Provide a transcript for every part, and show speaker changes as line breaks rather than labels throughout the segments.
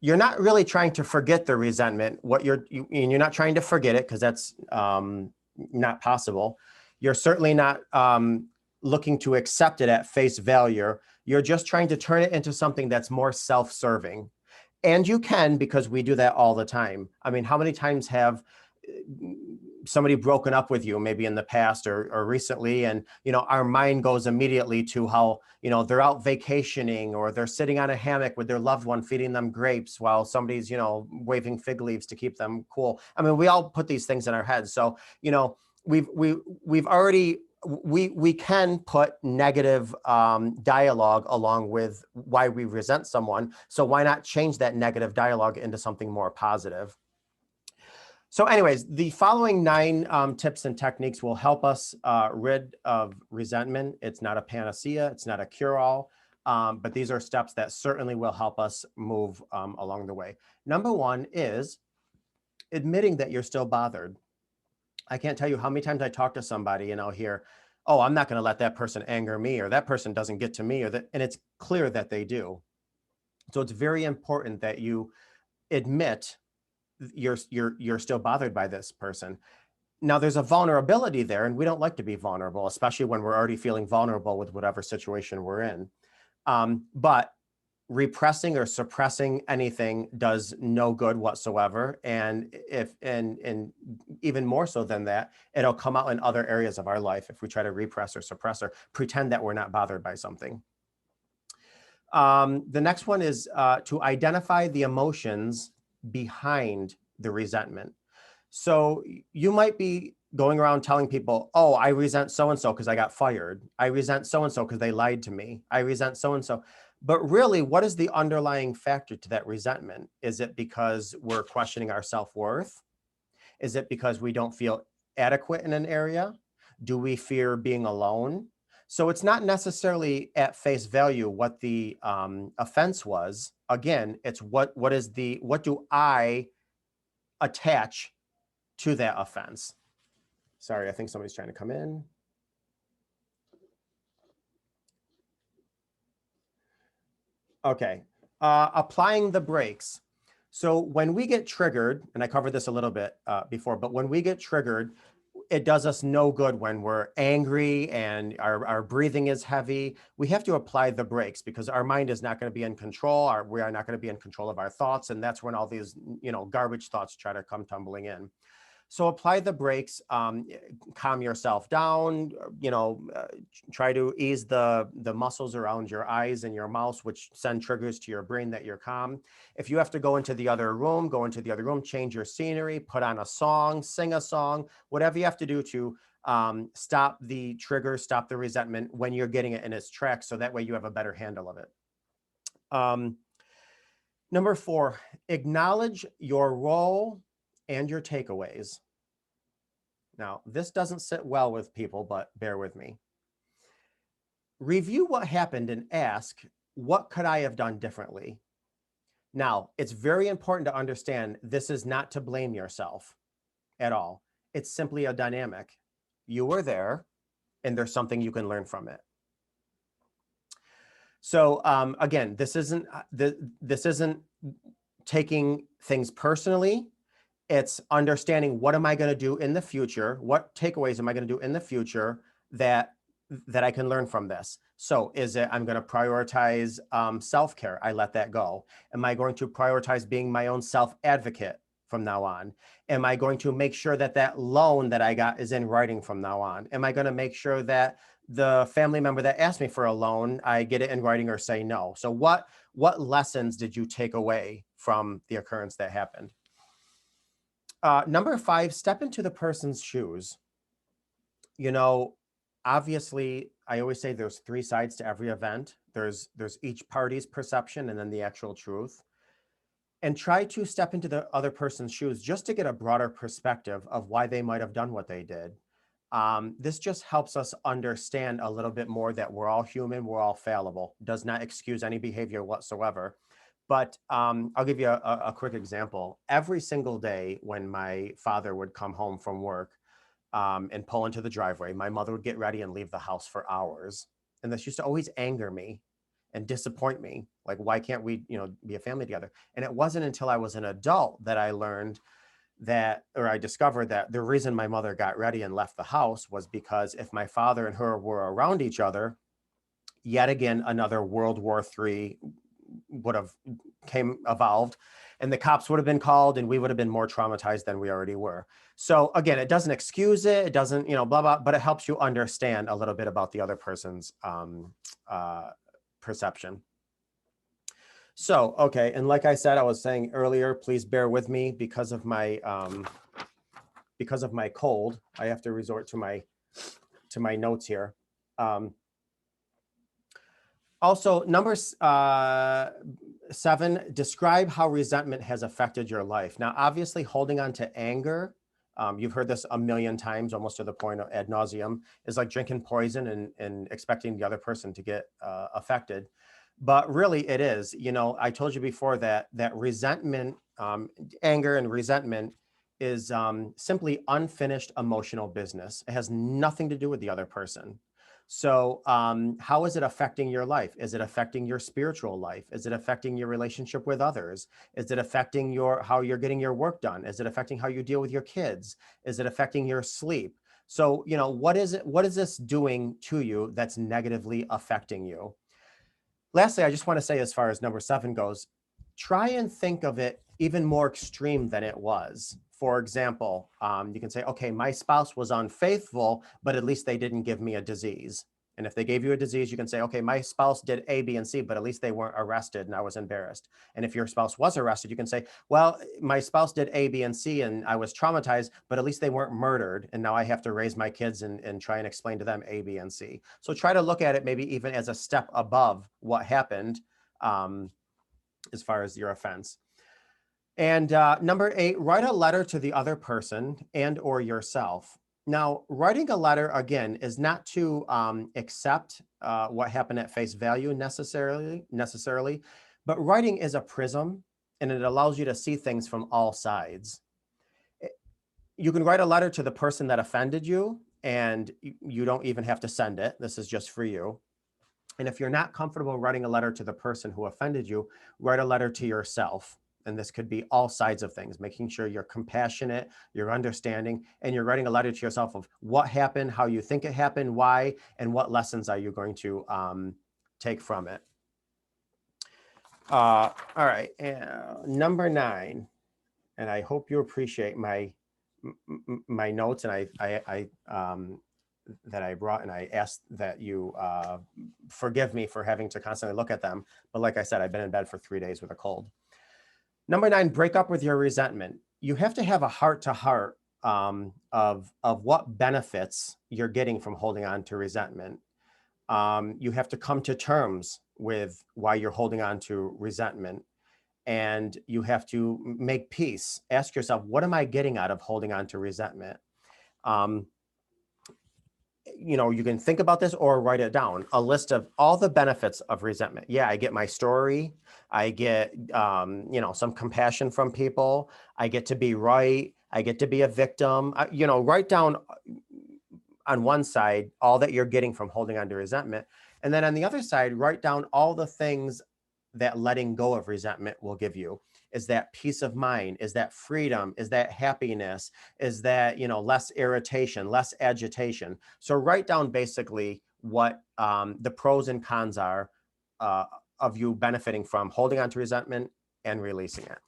you're not really trying to forget the resentment. And you're not trying to forget it because that's not possible. You're certainly not looking to accept it at face value. You're just trying to turn it into something that's more self-serving. And you can, because we do that all the time. I mean, how many times have somebody broken up with you, maybe in the past or recently, and our mind goes immediately to how they're out vacationing, or they're sitting on a hammock with their loved one feeding them grapes while somebody's waving fig leaves to keep them cool. I mean, we all put these things in our heads. So we've already we can put negative dialogue along with why we resent someone. So why not change that negative dialogue into something more positive? So anyways, the following 9 tips and techniques will help us rid of resentment. It's not a panacea, it's not a cure-all, but these are steps that certainly will help us move along the way. Number 1 is admitting that you're still bothered. I can't tell you how many times I talk to somebody and I'll hear, oh, I'm not gonna let that person anger me, or that person doesn't get to me, and it's clear that they do. So it's very important that you admit you're still bothered by this person. Now there's a vulnerability there, and we don't like to be vulnerable, especially when we're already feeling vulnerable with whatever situation we're in. But repressing or suppressing anything does no good whatsoever. And even more so than that, it'll come out in other areas of our life if we try to repress or suppress or pretend that we're not bothered by something. The next one is to identify the emotions behind the resentment. So you might be going around telling people, oh, I resent so-and-so because I got fired. I resent so-and-so because they lied to me. I resent so-and-so. But really, what is the underlying factor to that resentment? Is it because we're questioning our self-worth? Is it because we don't feel adequate in an area? Do we fear being alone? So it's not necessarily at face value what the offense was. Again, it's what do I attach to that offense? Sorry, I think somebody's trying to come in. Okay, applying the brakes. So when we get triggered, and I covered this a little bit before, but when we get triggered, it does us no good when we're angry and our breathing is heavy. We have to apply the brakes because our mind is not going to be in control. We are not going to be in control of our thoughts. And that's when all these, garbage thoughts try to come tumbling in. So apply the brakes, calm yourself down, try to ease the muscles around your eyes and your mouth, which send triggers to your brain that you're calm. If you have to go into the other room, go into the other room, change your scenery, put on a song, sing a song, whatever you have to do to stop the trigger, stop the resentment when you're getting it in its tracks. So that way you have a better handle of it. Number 4, acknowledge your role and your takeaways. Now, this doesn't sit well with people, but bear with me. Review what happened and ask, what could I have done differently? Now, it's very important to understand this is not to blame yourself at all. It's simply a dynamic. You were there, and there's something you can learn from it. So again, this isn't taking things personally. It's understanding, what am I going to do in the future? What takeaways am I going to do in the future that I can learn from this? So is it, I'm going to prioritize self-care? I let that go. Am I going to prioritize being my own self-advocate from now on? Am I going to make sure that that loan that I got is in writing from now on? Am I going to make sure that the family member that asked me for a loan, I get it in writing or say no? So what lessons did you take away from the occurrence that happened? Number 5, step into the person's shoes. Obviously, I always say there's 3 sides to every event. There's each party's perception and then the actual truth. And try to step into the other person's shoes just to get a broader perspective of why they might have done what they did. This just helps us understand a little bit more that we're all human, we're all fallible. Does not excuse any behavior whatsoever. But I'll give you a quick example. Every single day when my father would come home from work and pull into the driveway, my mother would get ready and leave the house for hours. And this used to always anger me. and disappoint me. Like, why can't we, be a family together? And it wasn't until I was an adult that I learned that, or I discovered that the reason my mother got ready and left the house was because if my father and her were around each other, yet again, another World War III would have evolved, and the cops would have been called, and we would have been more traumatized than we already were. So again, it doesn't excuse it. It doesn't, blah, blah, but it helps you understand a little bit about the other person's perception. So, okay. And like I said, I was saying earlier, please bear with me because of my cold. I have to resort to my notes here. Also, number 7, describe how resentment has affected your life. Now, obviously, holding on to anger, you've heard this a million times, almost to the point of ad nauseum, is like drinking poison and expecting the other person to get affected. But really, it is. I told you before that resentment, anger and resentment is simply unfinished emotional business. It has nothing to do with the other person. So how is it affecting your life? Is it affecting your spiritual life? Is it affecting your relationship with others? Is it affecting how you're getting your work done? Is it affecting how you deal with your kids? Is it affecting your sleep? So, what is this doing to you that's negatively affecting you? Lastly, I just want to say, as far as number 7 goes, try and think of it even more extreme than it was. For example, you can say, okay, my spouse was unfaithful, but at least they didn't give me a disease. And if they gave you a disease, you can say, okay, my spouse did A, B, and C, but at least they weren't arrested and I was embarrassed. And if your spouse was arrested, you can say, well, my spouse did A, B, and C, and I was traumatized, but at least they weren't murdered. And now I have to raise my kids and try and explain to them A, B, and C. So try to look at it maybe even as a step above what happened as far as your offense. And number 8, write a letter to the other person and or yourself. Now, writing a letter, again, is not to accept what happened at face value necessarily, but writing is a prism, and it allows you to see things from all sides. You can write a letter to the person that offended you, and you don't even have to send it. This is just for you. And if you're not comfortable writing a letter to the person who offended you, write a letter to yourself. And this could be all sides of things, making sure you're compassionate, you're understanding, and you're writing a letter to yourself of what happened, how you think it happened, why, and what lessons are you going to take from it. All right, number 9, and I hope you appreciate my notes, and I that I brought, and I asked that you forgive me for having to constantly look at them. But like I said, I've been in bed for 3 days with a cold. Number 9, break up with your resentment. You have to have a heart-to-heart of what benefits you're getting from holding on to resentment. You have to come to terms with why you're holding on to resentment. And you have to make peace. Ask yourself, what am I getting out of holding on to resentment? You can think about this or write it down, a list of all the benefits of resentment. Yeah, I get my story. I get, some compassion from people. I get to be right. I get to be a victim. Write down on one side all that you're getting from holding on to resentment. And then on the other side, write down all the things that letting go of resentment will give you. Is that peace of mind? Is that freedom? Is that happiness? Is that, less irritation, less agitation? So write down basically what the pros and cons are of you benefiting from holding on to resentment and releasing it.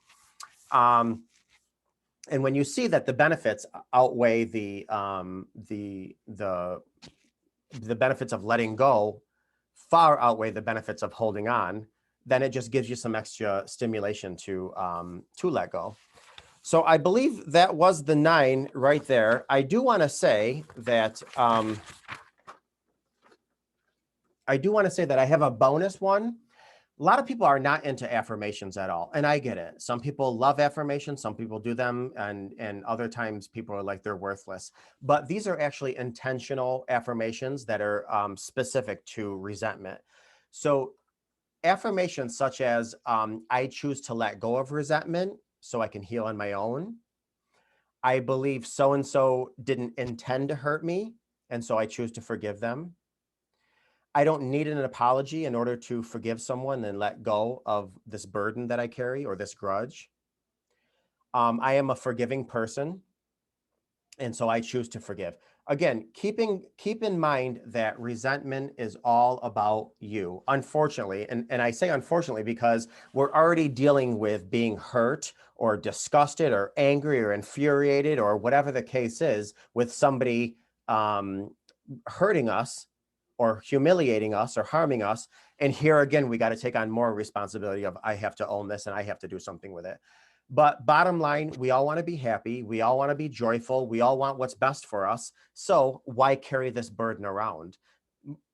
And when you see that the benefits outweigh the benefits of letting go far outweigh the benefits of holding on, then it just gives you some extra stimulation to let go. So I believe that was the 9 right there. I do want to say that I have a bonus one. A lot of people are not into affirmations at all, and I get it. Some people love affirmations, some people do them, and other times people are like they're worthless. But these are actually intentional affirmations that are specific to resentment. So affirmations such as, I choose to let go of resentment so I can heal on my own. I believe so-and-so didn't intend to hurt me, and so I choose to forgive them. I don't need an apology in order to forgive someone and let go of this burden that I carry or this grudge. I am a forgiving person, and so I choose to forgive. Again, keep in mind that resentment is all about you, unfortunately. And I say unfortunately because we're already dealing with being hurt or disgusted or angry or infuriated or whatever the case is with somebody hurting us or humiliating us or harming us. And here again, we got to take on more responsibility of I have to own this and I have to do something with it. But bottom line, we all want to be happy. We all want to be joyful. We all want what's best for us. So why carry this burden around?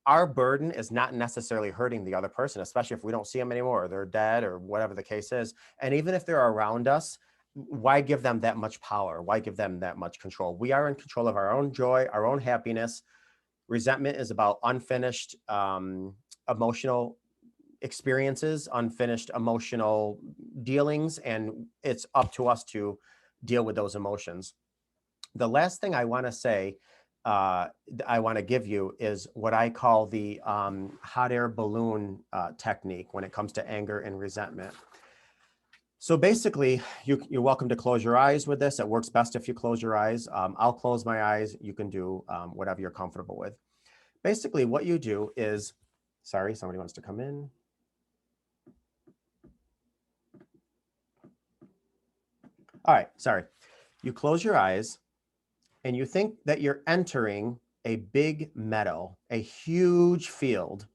Our burden is not necessarily hurting the other person, especially if we don't see them anymore, or they're dead or whatever the case is. And even if they're around us, why give them that much power? Why give them that much control? We are in control of our own joy, our own happiness. Resentment is about unfinished emotional experiences, unfinished emotional dealings, and it's up to us to deal with those emotions. The last thing I want to say, I want to give you is what I call the hot air balloon technique when it comes to anger and resentment. So basically, you're welcome to close your eyes with this. It works best if you close your eyes. I'll close my eyes. You can do whatever you're comfortable with. Basically, what you do is, sorry, somebody wants to come in. All right, sorry. You close your eyes and you think that you're entering a big meadow, a huge field.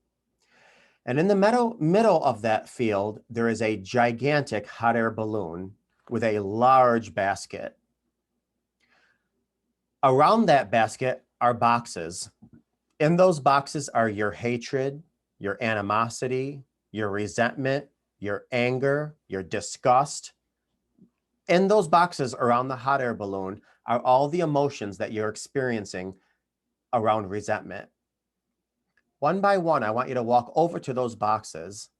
And in the middle of that field, there is a gigantic hot air balloon with a large basket. Around that basket are boxes. In those boxes are your hatred, your animosity, your resentment, your anger, your disgust. In those boxes around the hot air balloon are all the emotions that you're experiencing around resentment. One by one, I want you to walk over to those boxes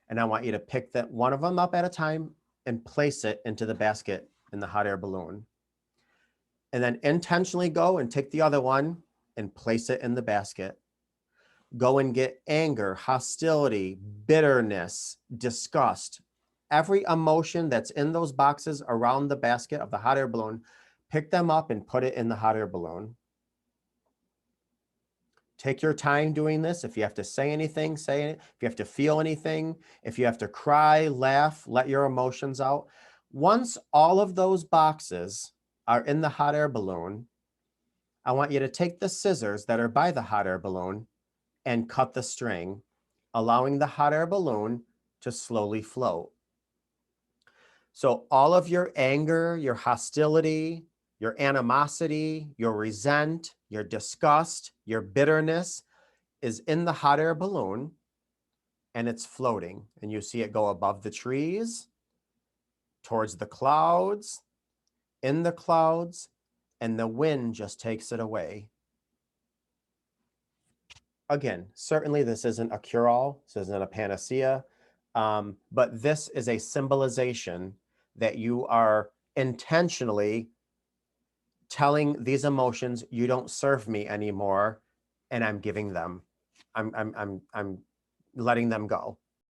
and I want you to pick one of them up at a time and place it into the basket in the hot air balloon. And then intentionally go and take the other one and place it in the basket. Go and get anger, hostility, bitterness, disgust. Every emotion that's in those boxes around the basket of the hot air balloon, pick them up and put it in the hot air balloon. Take your time doing this. If you have to say anything, say it. If you have to feel anything, if you have to cry, laugh, let your emotions out. Once all of those boxes are in the hot air balloon, I want you to take the scissors that are by the hot air balloon and cut the string, allowing the hot air balloon to slowly float. So all of your anger, your hostility, your animosity, your resent, your disgust, your bitterness is in the hot air balloon and it's floating. And you see it go above the trees, towards the clouds, in the clouds, and the wind just takes it away. Again, certainly this isn't a cure-all, this isn't a panacea, but this is a symbolization that you are intentionally telling these emotions, you don't serve me anymore, and I'm giving them. I'm letting them go.